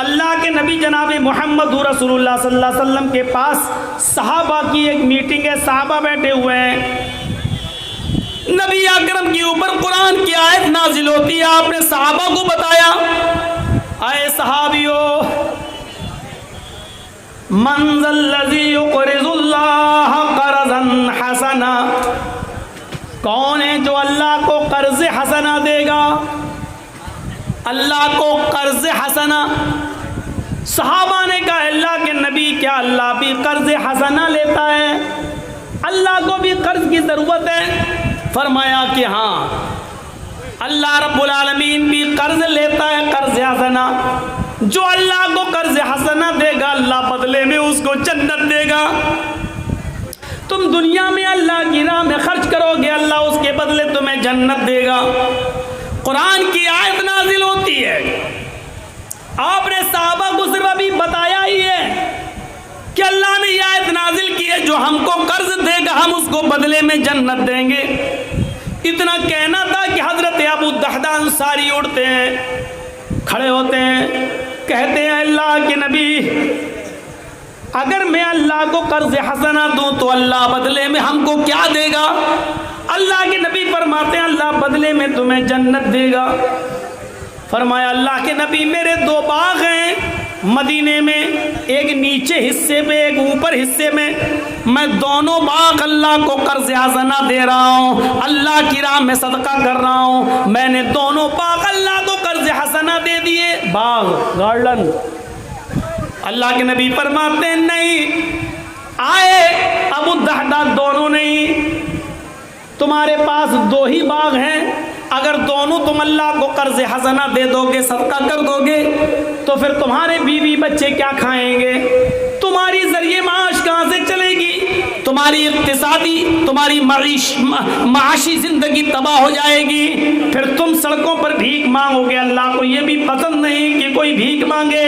अल्लाह के नबी जनाब मोहम्मद रसूलुल्लाह सल्लल्लाहु अलैहि वसल्लम के पास सहाबा की एक मीटिंग है, सहाबा बैठे हुए हैं। नबी अकरम के ऊपर कुरान की आयत नाजिल होती है। आपने सहाबा को बताया, आए सहाबियों, मंज़ल्लज़ी युक़रिज़ुल्लाह क़र्ज़न हसना, कौन है जो अल्लाह को कर्ज हसना देगा? अल्लाह को कर्ज हसना। सहाबा ने कहा, अल्लाह के नबी, क्या अल्लाह भी कर्ज हसना लेता है? अल्लाह को भी कर्ज की ज़रूरत है? फरमाया कि हाँ, अल्लाह रब्बुल आलमीन भी कर्ज लेता है, कर्ज हसना। जो अल्लाह को कर्ज हसना देगा, अल्लाह बदले में उसको जन्नत देगा। तुम दुनिया में अल्लाह की राह में खर्च करोगे, अल्लाह उसके बदले तुम्हें जन्नत देगा। कुरान की आयत नाजिल होती है। आपने सहाबा को सिर्फ अभी बताया ही है कि अल्लाह ने यह आयत नाजिल की है, जो हमको कर्ज देगा हम उसको बदले में जन्नत देंगे। इतना कहना था कि हजरत अबू दहदा अंसारी उठते हैं, खड़े होते हैं, कहते हैं, अल्लाह के नबी, अगर मैं अल्लाह को कर्ज हसना दूं तो अल्लाह बदले में हमको क्या देगा? अल्लाह के नबी फरमाते हैं, अल्लाह बदले में तुम्हें जन्नत देगा। फरमाया, अल्लाह के नबी, मेरे दो बाग हैं मदीने में, एक नीचे हिस्से में, एक ऊपर हिस्से में। मैं दोनों बाग अल्लाह को कर्ज हसना दे रहा हूँ, अल्लाह की राह में सदका कर रहा हूँ। मैंने दोनों बाग अल्लाह को कर्ज हसना दे दिए। बाग, गार्डन। अल्लाह के नबी फरमाते हैं, नहीं आए अबू दहदा, दोनों नहीं, तुम्हारे पास दो ही बाग हैं। अगर दोनों तुम अल्लाह को कर्ज हसना दे दोगे, सदका कर दोगे, तो फिर तुम्हारे बीवी बच्चे क्या खाएंगे? तुम्हारी जरिए माश कहाँ से चलेगी? तुम्हारी इक्तिसादी, तुम्हारी माशी जिंदगी तबाह हो जाएगी। फिर तुम सड़कों पर भीख मांगोगे। अल्लाह को ये भी पसंद नहीं कि कोई भीख मांगे।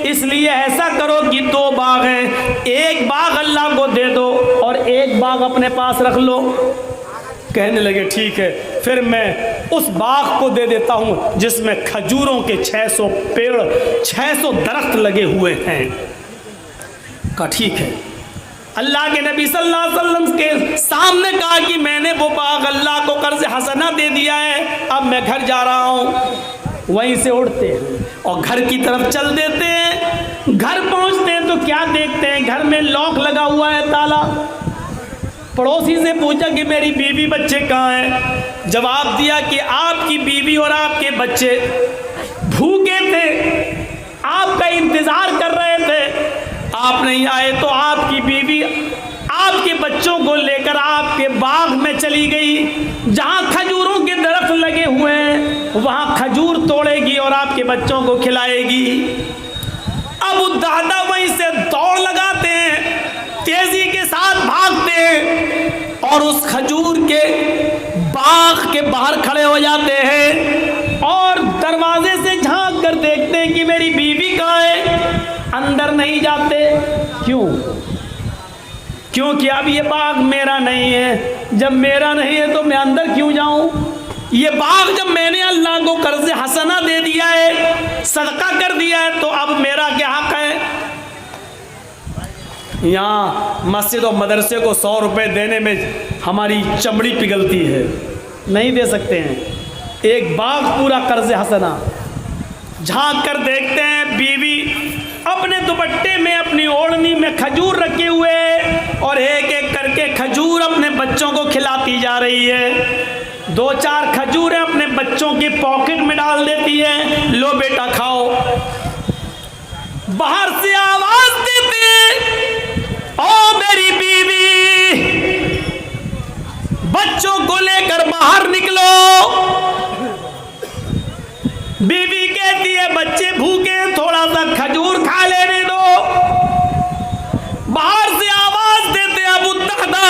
इसलिए ऐसा करो कि दो बाग हैं, एक बाग अल्लाह को दे दो और एक बाग अपने पास रख लो। कहने लगे, ठीक है, फिर मैं उस बाग को दे देता हूँ जिसमें खजूरों के 600 पेड़, 600 दरख्त लगे हुए हैं। कहा ठीक है। अल्लाह के नबी सल्लल्लाहु अलैहि वसल्लम के सामने कहा कि मैंने वो बाग अल्लाह को कर्ज हसना दे दिया है, अब मैं घर जा रहा हूँ। वहीं से उठते हैं और घर की तरफ चल देते हैं। घर पहुँचते हैं तो क्या देखते हैं? घर में लॉक लगा हुआ है, ताला। पड़ोसी से पूछा कि मेरी बीवी बच्चे कहाँ हैं? जवाब दिया कि आपकी बीवी और आपके बच्चे भूखे थे, आपका इंतजार कर रहे थे, आप नहीं आए तो आपकी बीवी आपके बच्चों को लेकर आपके बाग में चली गई। जहाँ खजूरों के दरख्त लगे हुए हैं वहाँ खजूर तोड़ेगी और आपके बच्चों को खिलाएगी। अबू दहदा वहीं से दौड़ लगाते हैं, तेजी के साथ भागते हैं और उस खजूर के बाग के बाहर खड़े हो जाते हैं और दरवाजे से झांक कर देखते हैं कि मेरी बीवी कहाँ है। अंदर नहीं जाते। क्यों? क्योंकि अब ये बाग मेरा नहीं है। जब मेरा नहीं है तो मैं अंदर क्यों जाऊं? ये बाग जब मैंने अल्लाह को कर्ज हसना दे दिया है, सदका कर दिया है, तो अब मेरा क्या हक है? यहाँ मस्जिद और मदरसे को 100 रुपये देने में हमारी चमड़ी पिघलती है, नहीं दे सकते हैं। एक बाग पूरा कर्ज हसना। झांक कर देखते हैं, बीवी अपने दुपट्टे में, अपनी ओढ़नी में खजूर रखे हुए और एक एक करके खजूर अपने बच्चों को खिलाती जा रही है। 2-4 खजूरें अपने बच्चों की पॉकेट में डाल देती है, लो बेटा खाओ। बाहर से आवाज देते हैं, ओ मेरी बीवी, बच्चों को लेकर बाहर निकलो। बीवी कहती है, बच्चे भूखे, थोड़ा सा खजूर खा लेने दो। बाहर से आवाज देते अबू दहदा,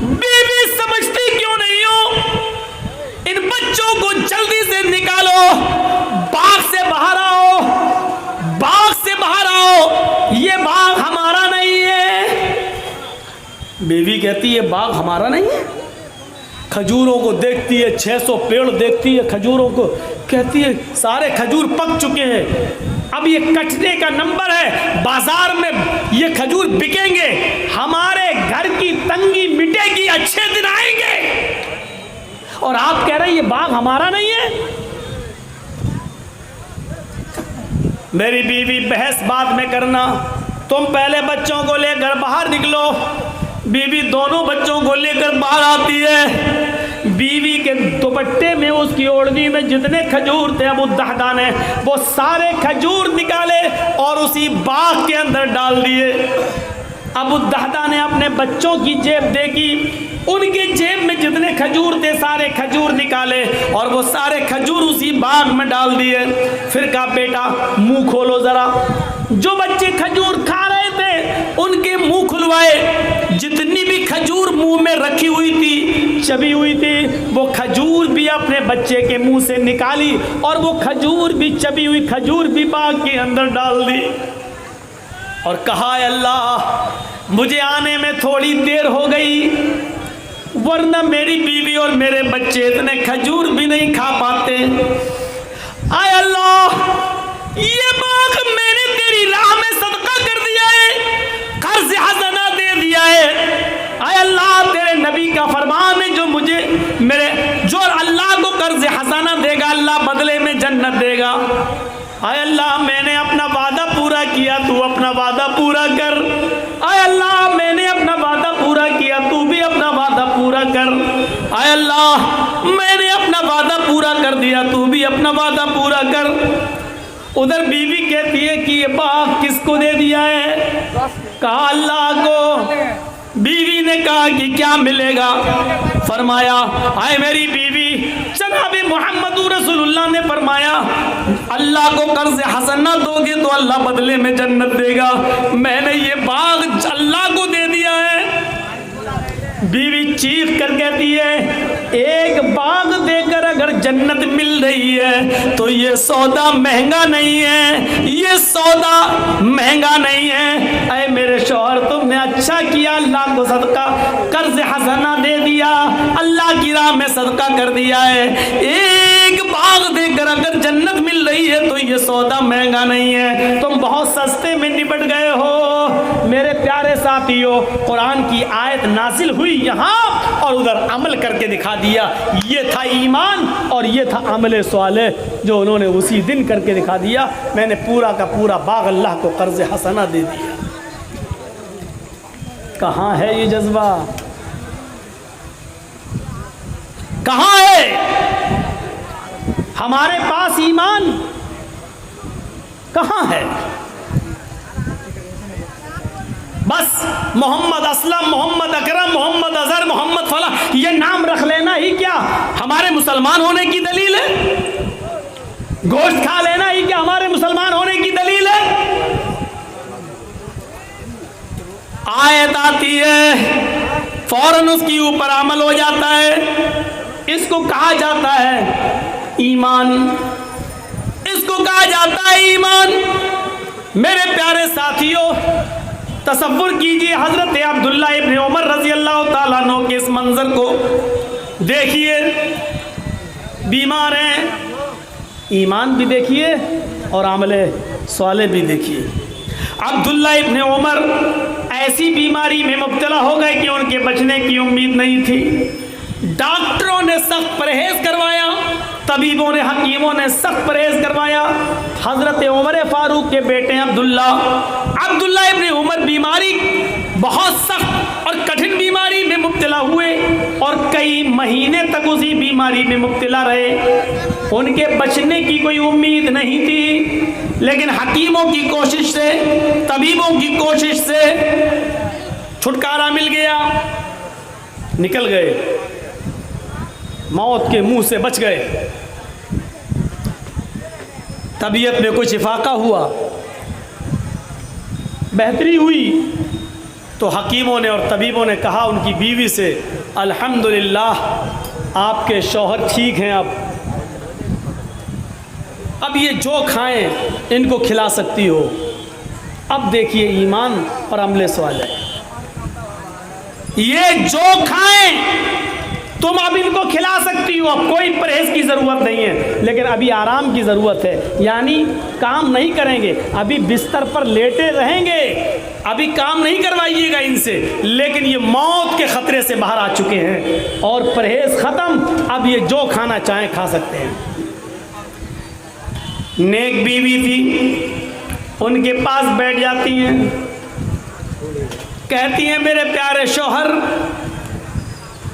बीवी समझती क्यों नहीं हो? इन बच्चों को जल्दी से निकालो, बाग से बाहर आओ, बाग से बाहर आओ, ये बाग हमारा नहीं है। बीवी कहती है, बाग हमारा नहीं है? खजूरों को देखती है, 600 पेड़ देखती है, खजूरों को कहती है सारे खजूर पक चुके हैं, अब ये कटने का नंबर है, बाजार में ये खजूर बिकेंगे, हमारे घर की तंगी मिटेगी, अच्छे दिन आएंगे। और आप कह रहे हैं ये बाग हमारा नहीं है। मेरी बीवी बहस बाद में करना, तुम पहले बच्चों को लेकर बाहर निकलो। बीवी दोनों बच्चों को लेकर बाहर आती है। बीवी के दुपट्टे में, उसकी ओढ़नी में जितने खजूर थे अबू दहदा ने वो सारे खजूर निकाले और उसी बाग के अंदर डाल दिए। अबू दहदा ने अपने बच्चों की जेब देखी, उनके जेब में जितने खजूर थे सारे खजूर निकाले और वो सारे खजूर उसी बाग में डाल दिए। फिर कहा बेटा मुंह खोलो जरा। जो बच्चे खजूर खा रहे थे उनके मुंह खुलवाए। जितनी भी खजूर मुंह में रखी हुई थी, चबी हुई थी, वो खजूर भी अपने बच्चे के मुंह से निकाली और वो खजूर भी, चबी हुई खजूर भी बाग के अंदर डाल दी। और कहा अल्लाह मुझे आने में थोड़ी देर हो गई, वरना मेरी बीवी और मेरे बच्चे इतने खजूर भी नहीं खा पाते। आय अल्लाह, ये बाग मैंने तेरी राह में सदका कर दिया है, कर्ज हसना दे दिया है। आय अल्लाह, तेरे नबी का फरमान है, जो अल्लाह को कर्ज हसना देगा अल्लाह बदले में जन्नत देगा। आय अल्लाह, मैंने अपना वादा पूरा किया, तू अपना वादा पूरा कर। आय अल्लाह, मैंने अपना वादा पूरा किया, तू भी अपना वादा पूरा कर। आय अल्लाह, मैंने अपना वादा पूरा कर दिया, तू भी अपना वादा पूरा कर। उधर बीवी कहती है कि ये बाग किसको दे दिया है? कहा अल्लाह को। बीवी ने कहा कि क्या मिलेगा? फरमाया, आए मेरी बीवी, जनाबे मोहम्मद रसूलुल्लाह ने फरमाया अल्लाह को कर्ज हसना दोगे तो अल्लाह बदले में जन्नत देगा। मैंने ये बाग अल्लाह को दे दिया है। बीवी चीख कर कहती है, एक बाग देकर अगर जन्नत मिल रही है तो ये सौदा महंगा नहीं है, ये सौदा महंगा नहीं है। ऐ मेरे शौहर, तुमने अच्छा किया, अल्लाह को सदका कर्ज हसना दे दिया, अल्लाह की राह में सदका कर दिया है। एक बाग देकर अगर जन्नत मिल रही है तो ये सौदा महंगा नहीं है, तुम बहुत सस्ते में निपट गए हो। मेरे प्यारे साथियों, कुरान की आयत नाजिल हुई यहाँ और उधर अमल करके दिखा दिया। ये था ईमान और ये था अमल स्वाले जो उन्होंने उसी दिन करके दिखा दिया। मैंने पूरा का पूरा बाग अल्लाह को कर्ज हसना दे दिया। कहाँ है ये जज्बा? कहाँ है हमारे पास ईमान? कहाँ है? बस मोहम्मद असलम, मोहम्मद अकरम, मोहम्मद अजहर, मोहम्मद फला, ये नाम रख लेना ही क्या हमारे मुसलमान होने की दलील है? गोश्त खा लेना ही क्या हमारे मुसलमान होने की दलील है? आयत आती है, फौरन उसके ऊपर अमल हो जाता है। इसको कहा जाता है ईमान, इसको कहा जाता है ईमान। मेरे प्यारे साथियों, तसव्वुर कीजिए हजरत अब्दुल्ला इब्न उमर रजी अल्लाह ताला अन्हु के इस मंजर को देखिए। बीमार हैं, ईमान भी देखिए और अमले स्वाले भी देखिए। अब्दुल्ला इब्न उमर ऐसी बीमारी में मुब्तला हो गए कि उनके बचने की उम्मीद नहीं थी। डॉक्टरों ने सख्त परहेज करवाया, तबीबों ने, हकीमों ने सख्त परहेज करवाया। हजरत उमर फारूक के बेटे अब्दुल्ला इब्न उमर बीमारी, बहुत सख्त और कठिन बीमारी में मुब्तला हुए और कई महीने तक उसी बीमारी में मुब्तला रहे। उनके बचने की कोई उम्मीद नहीं थी, लेकिन हकीमों की कोशिश से, तबीबों की कोशिश से छुटकारा मिल गया, निकल गए, मौत के मुंह से बच गए। तबीयत में कुछ इफाका हुआ, बेहतरी हुई तो हकीमों ने और तबीबों ने कहा उनकी बीवी से, अल्हम्दुलिल्लाह आपके शौहर ठीक हैं, अब ये जो खाएं इनको खिला सकती हो। अब देखिए ईमान और अमले सवाल है, ये जो खाएं तुम अब इनको खिला सकती हो, अब कोई परहेज की ज़रूरत नहीं है, लेकिन अभी आराम की ज़रूरत है। यानी काम नहीं करेंगे, अभी बिस्तर पर लेटे रहेंगे, अभी काम नहीं करवाइएगा इनसे, लेकिन ये मौत के ख़तरे से बाहर आ चुके हैं और परहेज ख़त्म, अब ये जो खाना चाहें खा सकते हैं। नेक बीवी थी, उनके पास बैठ जाती हैं, कहती हैं मेरे प्यारे शौहर,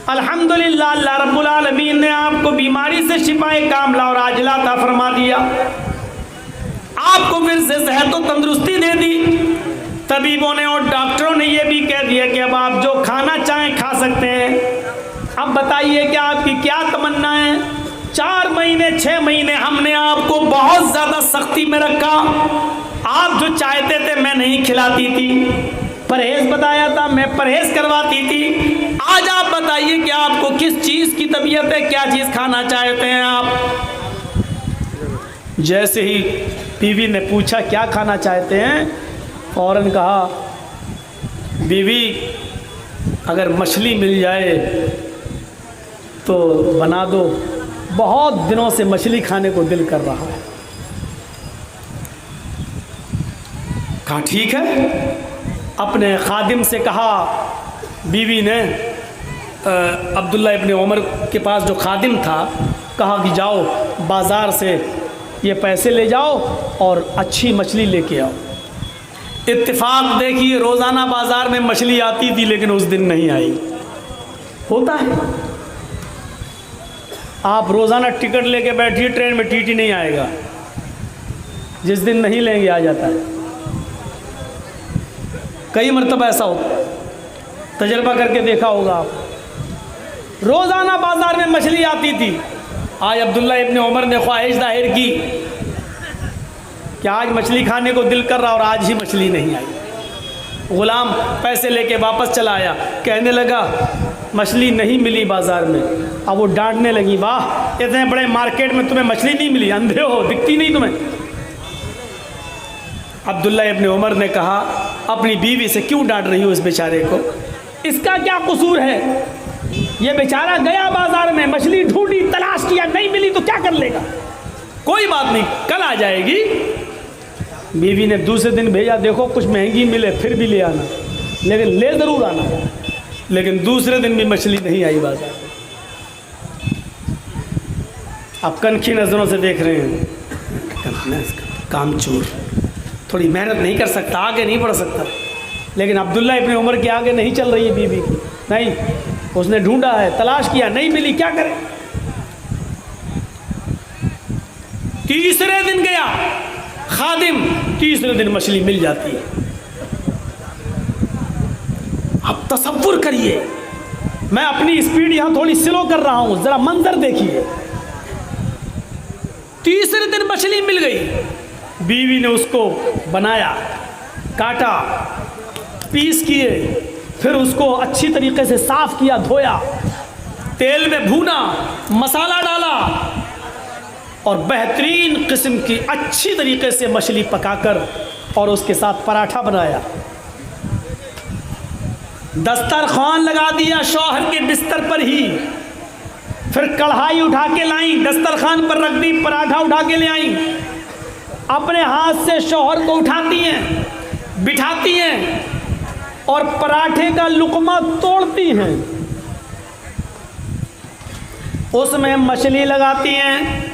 अल्हम्दुलिल्लाह अल्लाह रब्बुल आलमीन ने आपको बीमारी से शिफाए कामला और आजिला अता फरमा दिया, आपको फिर से सेहत और तंदुरुस्ती दे दी। तबीबों ने और डॉक्टरों ने यह भी कह दिया कि अब आप जो खाना चाहें खा सकते हैं। अब बताइए कि आपकी क्या तमन्ना है? 4 महीने 6 महीने हमने आपको बहुत ज़्यादा सख्ती में रखा, आप जो चाहते थे मैं नहीं खिलाती थी, परहेज बताया था मैं परहेज करवाती थी। आज आप बताइए कि आपको किस चीज़ की तबीयत है, क्या चीज़ खाना चाहते हैं आप? जैसे ही बीवी ने पूछा क्या खाना चाहते हैं, फ़ौरन कहा बीवी अगर मछली मिल जाए तो बना दो, बहुत दिनों से मछली खाने को दिल कर रहा है। कहा ठीक है। अपने खादिम से कहा, बीवी ने अब्दुल्ला इब्ने उमर के पास जो खादिम था, कहा कि जाओ बाज़ार से ये पैसे ले जाओ और अच्छी मछली लेके आओ। इत्तेफाक देखिए रोज़ाना बाज़ार में मछली आती थी, लेकिन उस दिन नहीं आई। होता है, आप रोज़ाना टिकट लेके बैठिए ट्रेन में, टीटी नहीं आएगा, जिस दिन नहीं लेंगे आ जाता है। कई मरतबा ऐसा हो, तजर्बा करके देखा होगा आप। रोज़ाना बाज़ार में मछली आती थी, आज अब्दुल्ला इब्ने उमर ने ख्वाहिश जाहिर की कि आज मछली खाने को दिल कर रहा और आज ही मछली नहीं आई। ग़ुलाम पैसे लेके वापस चला आया, कहने लगा मछली नहीं मिली बाज़ार में। अब वो डांटने लगी, वाह इतने बड़े मार्केट में तुम्हें मछली नहीं मिली, अंधे हो, दिखती नहीं तुम्हें? अब्दुल्ला इब्ने उमर ने कहा अपनी बीवी से क्यों डांट रही हो इस बेचारे को, इसका क्या कसूर है? ये बेचारा गया बाज़ार में, मछली ढूंढी, तलाश किया, नहीं मिली तो क्या कर लेगा? कोई बात नहीं, कल आ जाएगी। बीवी ने दूसरे दिन भेजा, देखो कुछ महंगी मिले फिर भी ले आना, लेकिन ले ज़रूर आना। लेकिन दूसरे दिन भी मछली नहीं आई बाज़ार में। आप कनखी नज़रों से देख रहे हैं, कामचोर, थोड़ी मेहनत नहीं कर सकता, आगे नहीं बढ़ सकता। लेकिन अब्दुल्ला इब्ने उमर के आगे नहीं चल रही है बीवी, नहीं, उसने ढूंढा है, तलाश किया, नहीं मिली, क्या करे? तीसरे दिन गया खादिम, तीसरे दिन मछली मिल जाती है। अब तसव्वुर करिए, मैं अपनी स्पीड यहां थोड़ी स्लो कर रहा हूं, जरा मंजर देखिए। तीसरे दिन मछली मिल गई, बीवी ने उसको बनाया, काटा, पीस किए, फिर उसको अच्छी तरीके से साफ़ किया, धोया, तेल में भूना, मसाला डाला और बेहतरीन किस्म की अच्छी तरीके से मछली पकाकर और उसके साथ पराठा बनाया। दस्तरखान लगा दिया शौहर के बिस्तर पर ही, फिर कढ़ाई उठा के लाई, दस्तरखान पर रख दी, पराठा उठा के ले आई, अपने हाथ से शौहर को उठाती हैं, बिठाती हैं और पराठे का लुकमा तोड़ती हैं, उसमें मछली लगाती हैं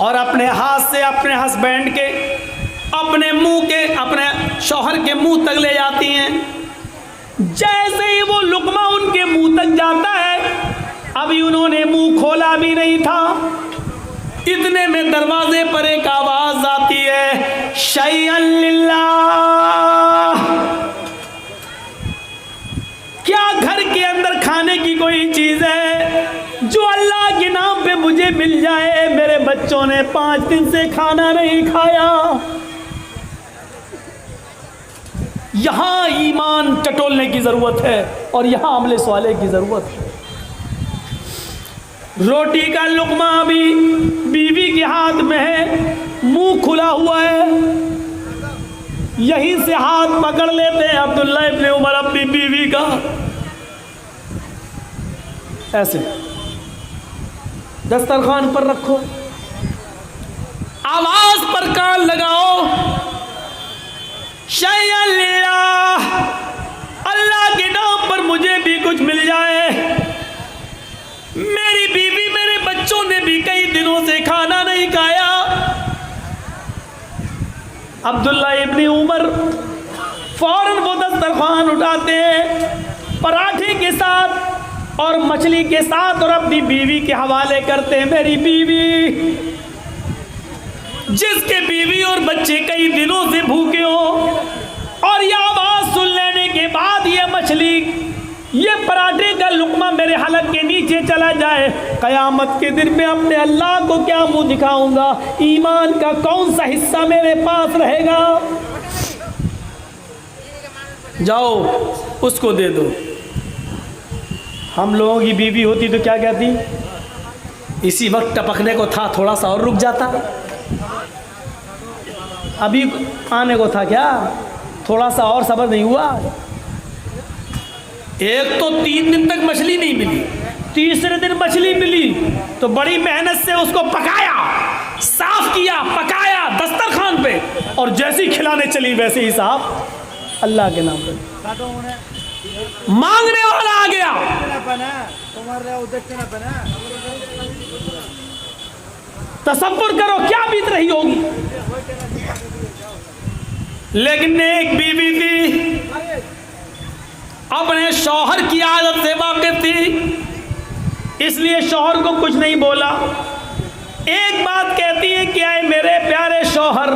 और अपने हाथ से अपने हस्बैंड के, अपने मुंह के, अपने शौहर के मुंह तक ले जाती हैं। जैसे ही वो लुकमा उनके मुंह तक जाता है, अभी उन्होंने मुंह खोला भी नहीं था, इतने में दरवाजे पर एक आवाज आती है, शैअन लिल्लाह। क्या घर के अंदर खाने की कोई चीज है जो अल्लाह के नाम पे मुझे मिल जाए? मेरे बच्चों ने 5 दिन से खाना नहीं खाया। यहां ईमान टटोलने की जरूरत है और यहां अमले स्वाले की जरूरत है। रोटी का लुकमा भी बीवी के हाथ में है, मुंह खुला हुआ है, यहीं से हाथ पकड़ लेते हैं अब्दुल्ला इब्ने उमर अपनी बीवी का ऐसे दस्तरखान पर रखो, आवाज पर कान लगाओ, शैअल्लाह, अल्लाह के नाम पर मुझे भी कुछ मिल जाए। मेरी बीवी मेरे बच्चों ने भी कई दिनों से खाना नहीं खाया। अब्दुल्ला इब्न उमर फौरन वो दस्तरखान उठाते हैं, पराठे के साथ और मछली के साथ, और अपनी बीवी के हवाले करते हैं। मेरी बीवी, जिसके बीवी और बच्चे कई दिनों से भूखे हो, और ये आवाज सुन लेने के बाद ये मछली, ये पराठे का लुकमा मेरे हलक के नीचे चला जाए, कयामत के दिन में अपने अल्लाह को क्या मुंह दिखाऊंगा? ईमान का कौन सा हिस्सा मेरे पास रहेगा? जाओ उसको दे दो। हम लोगों की बीवी होती तो क्या कहती? इसी वक्त टपकने को था, थोड़ा सा और रुक जाता, अभी आने को था, क्या थोड़ा सा और सब्र नहीं हुआ? एक तो 3 दिन तक मछली नहीं मिली, तीसरे दिन मछली मिली तो बड़ी मेहनत से उसको पकाया, साफ किया, पकाया दस्तरखान पे, और जैसी खिलाने चली वैसे ही साफ, अल्लाह के नाम पे मांगने वाला आ गया। तसव्वुर करो क्या बीत रही होगी। लेकिन एक बीवी थी, अपने शौहर की आदत से वाकिफ थी, इसलिए शौहर को कुछ नहीं बोला। एक बात कहती है कि आए मेरे प्यारे शौहर,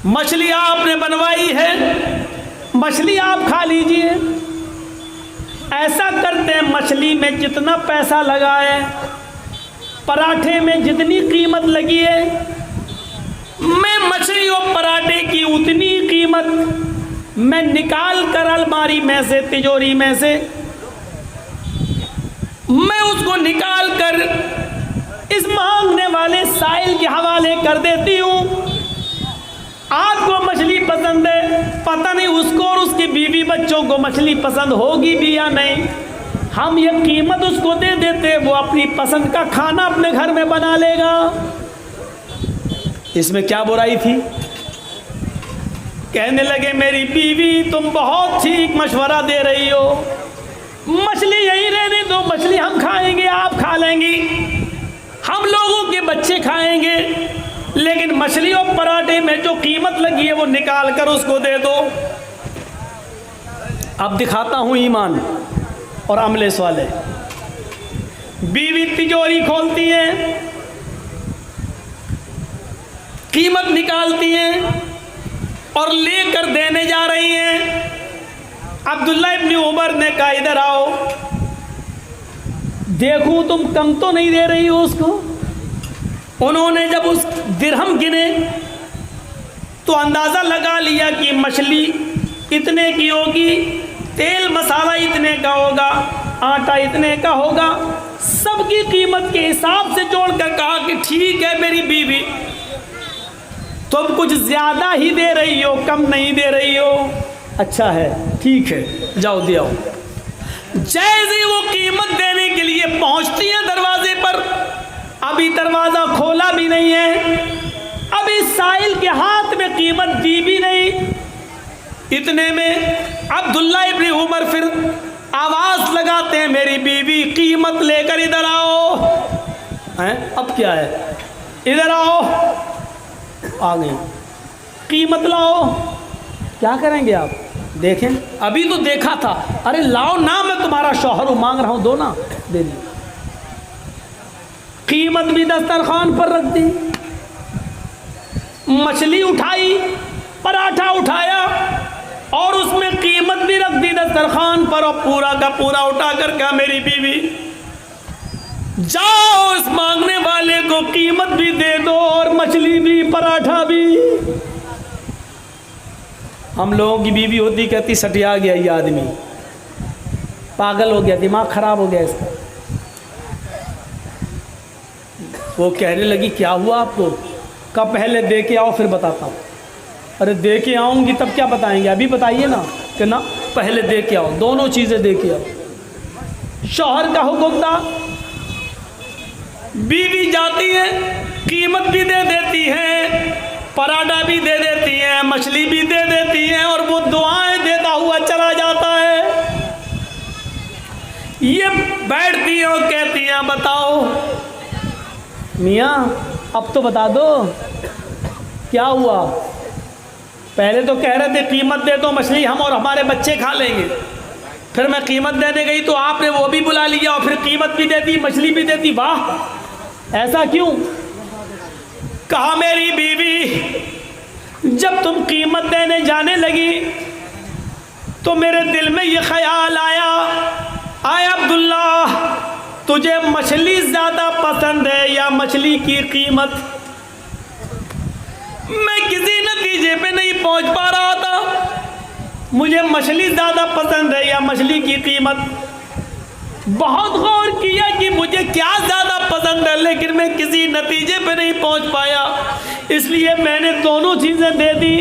मछली आपने बनवाई है, मछली आप खा लीजिए। ऐसा करते हैं, मछली में जितना पैसा लगा है, पराठे में जितनी कीमत लगी है, मैं मछली और पराठे की उतनी कीमत मैं निकाल कर अलमारी में से, तिजोरी में से मैं उसको निकाल कर इस मांगने वाले साइल के हवाले कर देती हूँ। आपको मछली पसंद है, पता नहीं उसको और उसकी बीवी बच्चों को मछली पसंद होगी भी या नहीं, हम ये कीमत उसको दे देते, वो अपनी पसंद का खाना अपने घर में बना लेगा। इसमें क्या बुराई थी? कहने लगे मेरी बीवी तुम बहुत ठीक मशवरा दे रही हो, मछली यही रहने दो, मछली हम खाएंगे, आप खा लेंगी, हम लोगों के बच्चे खाएंगे, लेकिन मछली और पराठे में जो कीमत लगी है वो निकाल कर उसको दे दो। अब दिखाता हूं ईमान और अमले वाले। बीवी तिजोरी खोलती है, कीमत निकालती हैं और लेकर देने जा रही हैं। अब्दुल्ला इब्न उमर ने कहा इधर आओ, देखूं तुम कम तो नहीं दे रही हो उसको। उन्होंने जब उस दिरहम गिने तो अंदाज़ा लगा लिया कि मछली इतने की होगी, तेल मसाला इतने का होगा, आटा इतने का होगा, सबकी कीमत के हिसाब से जोड़कर कहा कि ठीक है मेरी बीवी, तुम कुछ ज़्यादा ही दे रही हो, कम नहीं दे रही हो। अच्छा है, ठीक है, जाओ दे आओ। जैसे वो कीमत देने के लिए पहुंचती है दरवाजे पर, अभी दरवाज़ा खोला भी नहीं है, अभी साइल के हाथ में कीमत दी भी नहीं। इतने में अब्दुल्ला इब्न उमर फिर आवाज़ लगाते हैं मेरी बीवी कीमत लेकर इधर आओ। हैं? अब क्या है, इधर आओ। आ गई, कीमत लाओ। क्या करेंगे आप? देखें, अभी तो देखा था, अरे लाओ ना, मैं तुम्हारा शौहर हूं, मांग रहा हूं, दो ना, दे दी। कीमत भी दस्तरखान पर रख दी, मछली उठाई, पराठा उठाया और उसमें कीमत भी रख दी दस्तरखान पर, और पूरा का पूरा उठा कर कहा मेरी बीवी जाओ इस मांगने वाले को कीमत भी दे दो और मछली भी, पराठा भी। हम लोगों की बीवी होती, कहती सटिया गया ये आदमी, पागल हो गया, दिमाग खराब हो गया इसका। वो कहने लगी क्या हुआ आपको? कब? पहले दे के आओ फिर बताता हूँ। अरे दे के आऊँगी तब क्या बताएंगे, अभी बताइए ना। कि ना पहले दे के आओ, दोनों चीज़ें दे के आओ। शौहर का हुक्म था, बीवी जाती है, कीमत भी दे देती है, पराठा भी दे देती है, मछली भी दे देती है, और वो दुआएं देता हुआ चला जाता है। ये बैठती है और कहती हैं, बताओ मियाँ अब तो बता दो क्या हुआ। पहले तो कह रहे थे कीमत दे दो, मछली हम और हमारे बच्चे खा लेंगे। फिर मैं कीमत देने गई तो आपने वो भी बुला लिया और फिर कीमत भी दे दी, मछली भी दे दी। वाह, ऐसा क्यों? कहा मेरी बीवी जब तुम कीमत देने जाने लगी तो मेरे दिल में ये ख्याल आया, आए अब्दुल्ला तुझे मछली ज़्यादा पसंद है या मछली की कीमत? मैं किसी नतीजे पे नहीं पहुंच पा रहा था, मुझे मछली ज़्यादा पसंद है या मछली की कीमत। बहुत गौर किया कि मुझे क्या ज़्यादा पसंद है, लेकिन मैं किसी नतीजे पे नहीं पहुंच पाया, इसलिए मैंने दोनों चीज़ें दे दी।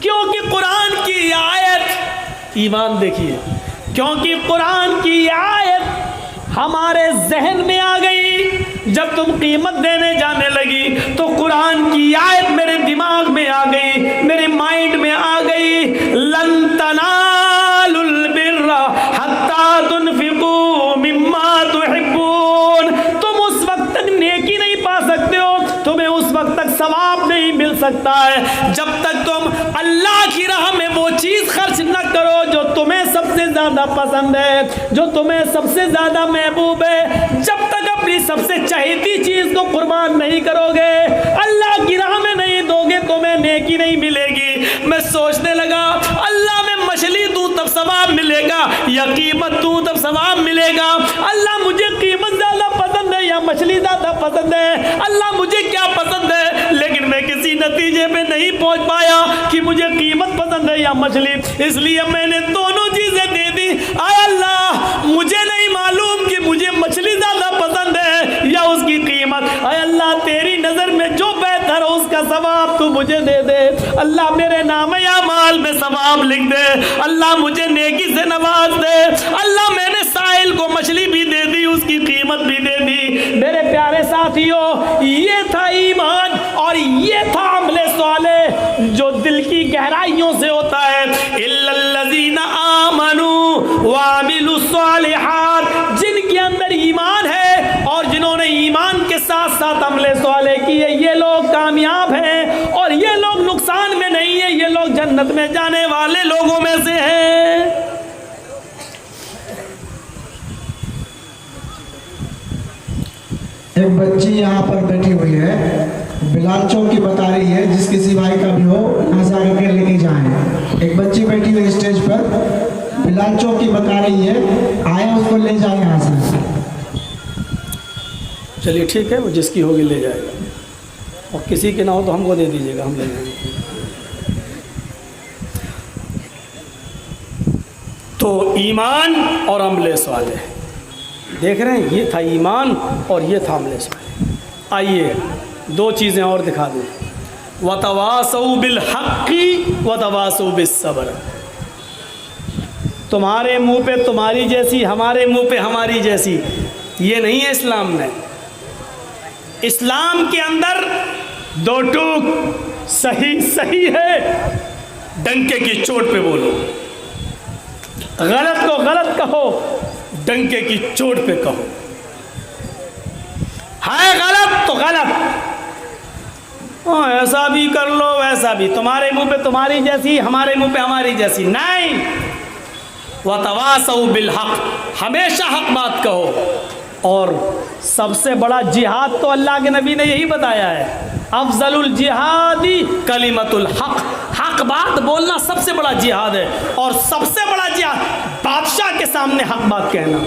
क्योंकि कुरान की आयत, ईमान देखिए, क्योंकि कुरान की आयत हमारे जहन में आ गई। जब तुम कीमत देने जाने लगी तो कुरान की आयत मेरे दिमाग में आ गई, मेरे माइंड में आ गई। लन तनालुल बिर्रा हत्ता तुनफिकू मिम्मा तुहिब्बून। तुम उस वक्त तक नेकी नहीं पा सकते हो, तुम्हें उस वक्त तक सवाब नहीं मिल सकता है जब तक तुम अल्लाह की राह में वो चीज़ खर्च न करो जो तुम्हें सबसे ज़्यादा पसंद है, जो तुम्हें सबसे ज़्यादा महबूब है। जब तक अपनी सबसे चहेती चीज़ को कुर्बान नहीं करोगे, अल्लाह की राह में नहीं दोगे, तुम्हें नेकी नहीं मिलेगी। मैं सोचने लगा अल्लाह में मछली दूँ तब सवाब मिलेगा या कीमत दूँ तब सवाब मिलेगा? अल्लाह मुझे कीमत ज़्यादा पसंद है या मछली ज़्यादा पसंद है? अल्लाह मुझे क्या पसंद है? लेकिन मैं किसी नतीजे पे नहीं पहुंच पाया कि मुझे कीमत पसंद है या मछली, इसलिए मैंने दोनों चीज़ें दे दी। आय अल्लाह मुझे नहीं मालूम कि मुझे मछली ज़्यादा पसंद है या उसकी कीमत। आय अल्लाह तेरी नज़र में जो बेहतर हो उसका सवाब तू मुझे दे दे। अल्लाह मेरे नाम या माल में सवाब लिख दे। अल्लाह मुझे नेकी से नवाज दे। अल्लाह मैंने साहिल को मछली भी दे दी, उसकी कीमत भी दे दी। मेरे प्यारे साथियों, ये था ईमान और ये था अमले साले जो दिल की गहराइयों से होता है। इल्लल्लज़ीना आमनू व अमिलुस्सालिहात, जिनके अंदर ईमान है और जिन्होंने ईमान के साथ साथ अमले साले किए, ये लोग कामयाब हैं और ये लोग नुकसान में नहीं है, ये लोग जन्नत में जाने वाले लोगों में से हैं। एक बच्ची यहाँ पर बैठी हुई है, बिलाल चौक की बता रही है, जिस किसी भाई का भी हो यहाँ से आगे के लेके जाएं। एक बच्ची बैठी हुई स्टेज पर, बिलाल चौक की बता रही है, आए उसको ले जाए यहाँ से। चलिए ठीक है, वो जिसकी होगी ले जाएगा, और किसी के ना हो तो हमको दे दीजिएगा, हम ले जाएंगे। तो ईमान और अमले साले देख रहे हैं, ये था ईमान और ये था अमले साले। आइए दो चीज़ें और दिखा दूँ। वतवासौ बिल हक़्क़ि वतवासौ बिस सब्र। तुम्हारे मुंह पे तुम्हारी जैसी, हमारे मुंह पे हमारी जैसी, ये नहीं है इस्लाम में। इस्लाम के अंदर दो टूक सही सही है, डंके की चोट पे बोलो। गलत को गलत कहो, डंके की चोट पे कहो। है गलत तो गलत, ऐसा भी कर लो वैसा भी, तुम्हारे मुंह पे तुम्हारी जैसी, हमारे मुंह पे हमारी जैसी नहीं। वतवासौ बिल हक़, हमेशा हक बात कहो। और सबसे बड़ा जिहाद तो अल्लाह के नबी ने यही बताया है, अफजलुल जिहादी कलिमतुल हक़। हक बात बोलना सबसे बड़ा जिहाद है, और सबसे बड़ा जिहाद बादशाह के सामने हक बात कहना।